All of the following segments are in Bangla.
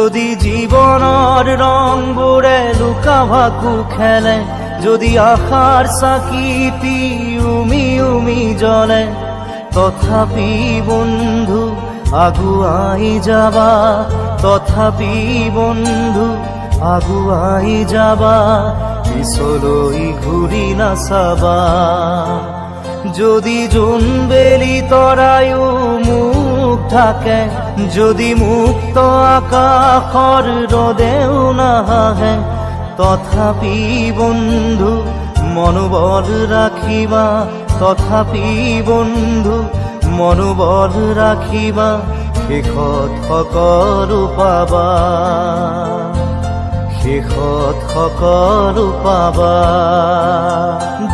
যদি জীবনৰ ৰংবোৰে লুকা ভাকু খেলে, যদি আশাৰ চাকিটি উমি উমি জ্বলে, তথাপি বন্ধু আগুৱাই যাবা, তথাপি বন্ধু আগুৱাই যাবা, পিছলৈ ঘূৰি নাচাবা। যদি জোনবেলি তৰায়ো মুখ ঢাকে, যদি মুক্ত আকাশৰ ৰদেও নাহে, তথাপি বন্ধু মনোবল ৰাখিবা, তথাপি বন্ধু মনোবল ৰাখিবা, শেষত সকলো পাবা, শেষত সকলো পাবা।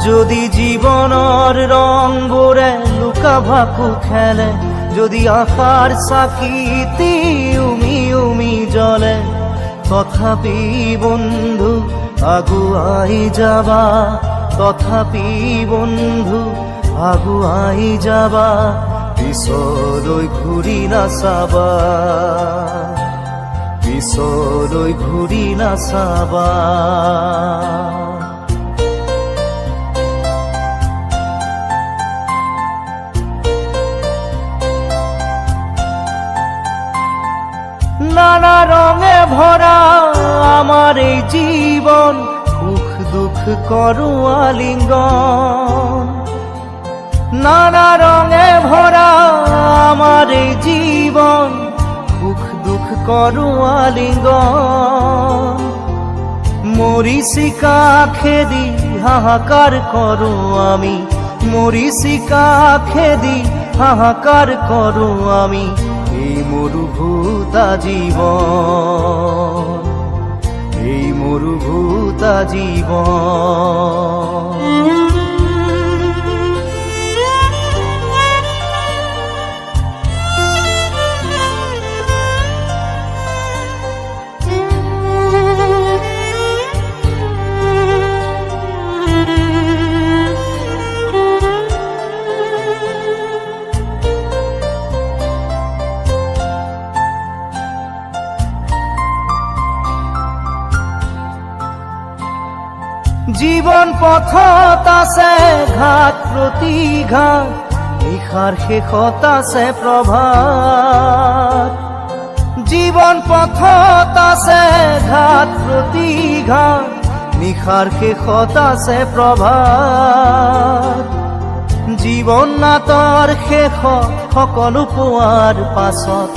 যদি জীৱনৰ ৰংবোৰে লুকা ভাকু খেলে, যদি আশাৰ চাকিটি উমি উমি জ্বলে, তথাপি বন্ধু আগুৱাই যাবা, তথাপি বন্ধু আগুৱাই যাবা, পিছলৈ ঘূৰি নাচাবা, পিছলৈ ঘূৰি নাচাবা। নানা রঙে ভরা আমার এই জীবন, সুখ দুঃখ করো আলিঙ্গন। নানা রঙে ভরা আমার এই জীবন, সুখ দুঃখ করো আলিঙ্গন। মরিচিকা খেদি হাহাকার করো আমি, মরিচিকা খেদি হাহাকার করো আমি, এই মরুভূতা জীবন, এই মরুভূতা জীবন। জীবন পথত আছে ঘাট প্ৰতিঘাট, নিশাৰ শেষত আছে প্ৰভাত। জীবন পথত আছে ঘাট প্ৰতিঘাট, নিশাৰ শেষত আছে প্ৰভাত। জীৱন নাটৰ শেষত সকলো পোৱাৰ পাছত,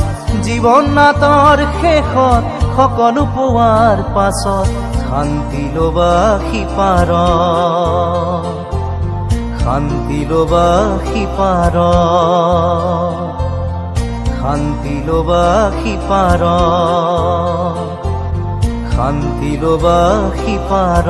জীৱন নাটৰ শেষত সকলো পোৱাৰ পাছত, শান্তি লবা সিপাৰ, শান্তি লবা সিপাৰ, শান্তি লবা সিপাৰ, শান্তি লবা সিপাৰ।